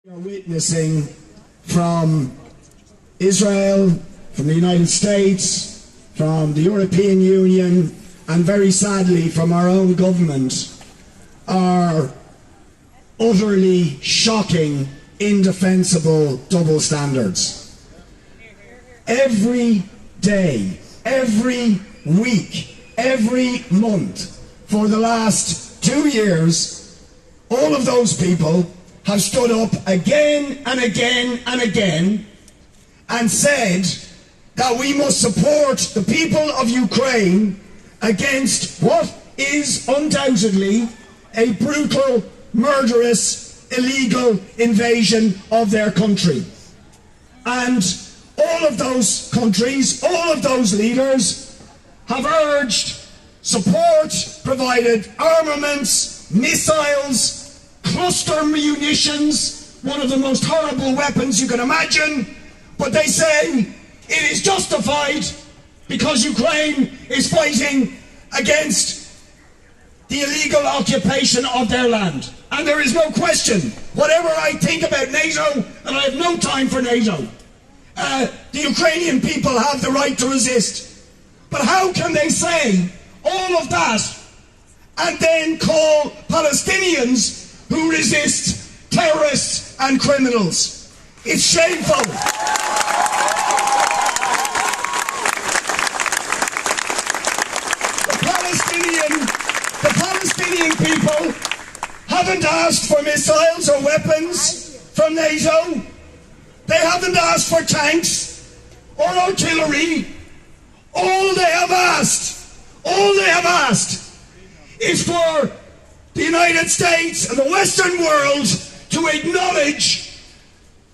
We are witnessing from Israel, from the United States, from the European Union, and very sadly from our own government, are utterly shocking, indefensible double standards. Every day, every week, every month, for the last 2 years, all of those people have stood up again and again and again and said that we must support the people of Ukraine against what is undoubtedly a brutal, murderous, illegal invasion of their country. And all of those countries, all of those leaders have urged support, provided armaments, missiles, cluster munitions, one of the most horrible weapons you can imagine, but they say it is justified because Ukraine is fighting against the illegal occupation of their land. And there is no question, whatever I think about NATO, and I have no time for NATO, the Ukrainian people have the right to resist. But how can they say all of that and then call Palestinians who resist terrorists and criminals? It's shameful. The Palestinian people haven't asked for missiles or weapons from NATO. They haven't asked for tanks or artillery. All they have asked is for the United States and the Western world to acknowledge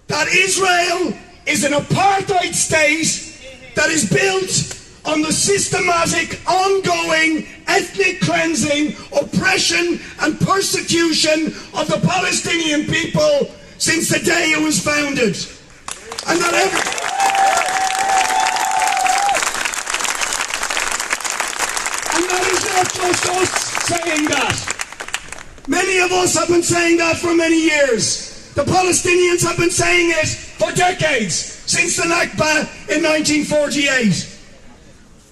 that Israel is an apartheid state that is built on the systematic, ongoing, ethnic cleansing, oppression and persecution of the Palestinian people since the day it was founded. And that is not just us saying that. Many of us have been saying that for many years. The Palestinians have been saying it for decades, since the Nakba in 1948.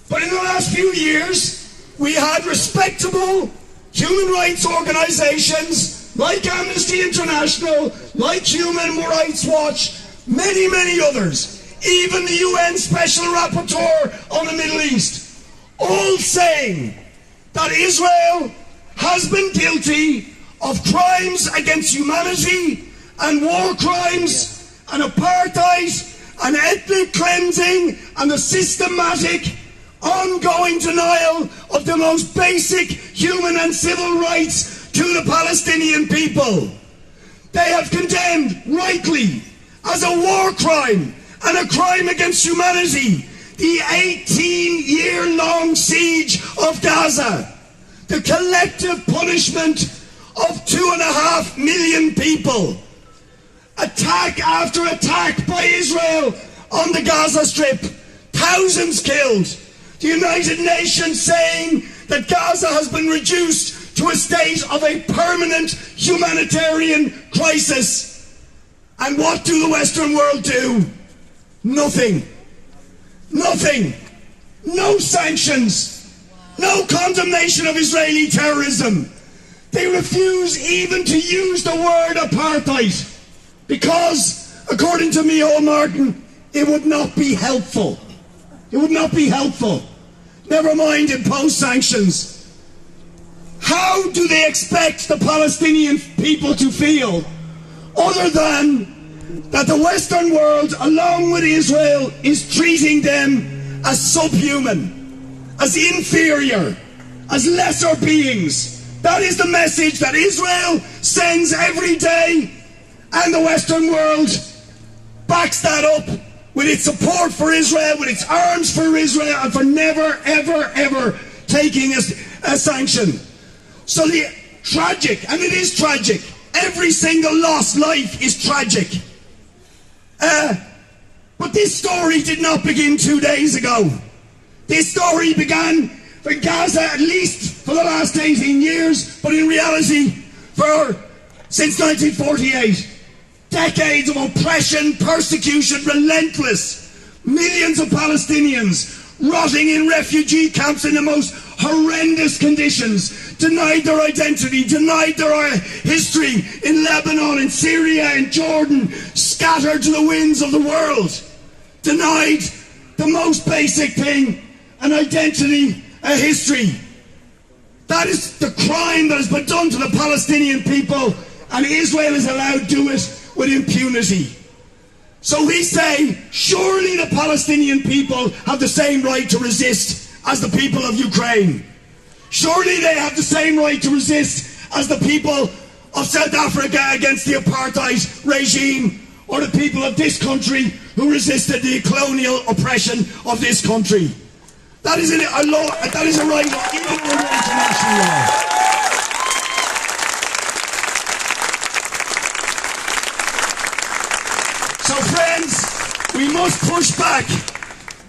But in the last few years, we had respectable human rights organizations like Amnesty International, like Human Rights Watch, many, many others, even the UN Special Rapporteur on the Middle East, all saying that Israel has been guilty of crimes against humanity and war crimes and apartheid and ethnic cleansing and the systematic ongoing denial of the most basic human and civil rights to the Palestinian people. They have condemned, rightly, as a war crime and a crime against humanity, the 18-year-long siege of Gaza, the collective punishment of 2.5 million people, attack after attack by Israel on the Gaza Strip, thousands killed, the United Nations saying that Gaza has been reduced to a state of a permanent humanitarian crisis. And what do the Western world do? Nothing. Nothing. No sanctions. No condemnation of Israeli terrorism. They refuse even to use the word apartheid because, according to Micheál Martin, it would not be helpful. It would not be helpful. Never mind impose sanctions. How do they expect the Palestinian people to feel other than that the Western world, along with Israel, is treating them as subhuman, as inferior, as lesser beings? That is the message that Israel sends every day, and the Western world backs that up with its support for Israel, with its arms for Israel, and for never, ever, ever taking a sanction. So the tragic, and it is tragic, every single lost life is tragic. But this story did not begin 2 days ago. This story began in Gaza at least for the last 18 years, but in reality since 1948. decades of oppression, persecution, relentless. Millions of Palestinians rotting in refugee camps in the most horrendous conditions, denied their identity, denied their history in Lebanon, in Syria, in Jordan, scattered to the winds of the world, denied the most basic thing, an identity, a history. That is the crime that has been done to the Palestinian people, and Israel is allowed to do it with impunity. So we say, surely the Palestinian people have the same right to resist as the people of Ukraine. Surely they have the same right to resist as the people of South Africa against the apartheid regime, or the people of this country who resisted the colonial oppression of this country. That is a law. That is a right even under international law. So friends, we must push back.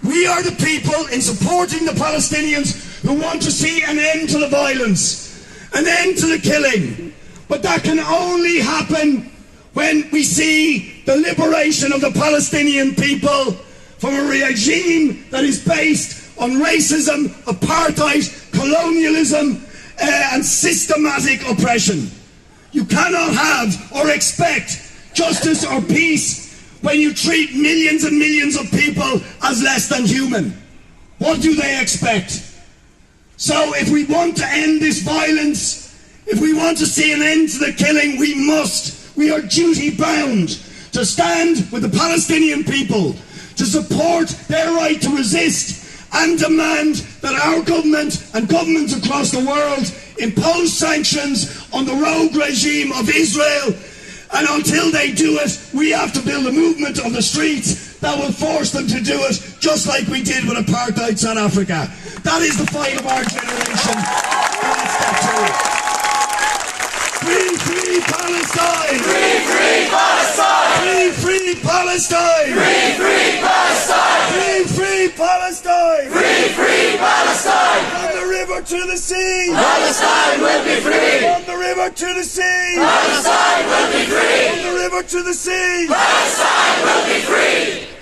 We are the people in supporting the Palestinians who want to see an end to the violence, an end to the killing. But that can only happen when we see the liberation of the Palestinian people from a regime that is based on racism, apartheid, colonialism, and systematic oppression. You cannot have or expect justice or peace when you treat millions and millions of people as less than human. What do they expect? So if we want to end this violence, if we want to see an end to the killing, we are duty bound to stand with the Palestinian people, to support their right to resist, and demand that our government and governments across the world impose sanctions on the rogue regime of Israel. And until they do it, we have to build a movement on the streets that will force them to do it, just like we did with apartheid South Africa. That is the fight of our generation. Let's get to it. Free, free Palestine! Free, free Palestine! Free, free Palestine! Free, free Palestine! Free, free Palestine! Free, free Palestine! From the river to the sea! Palestine will be free! From the river to the sea! Palestine will be free! From the river to the sea! Palestine will be free!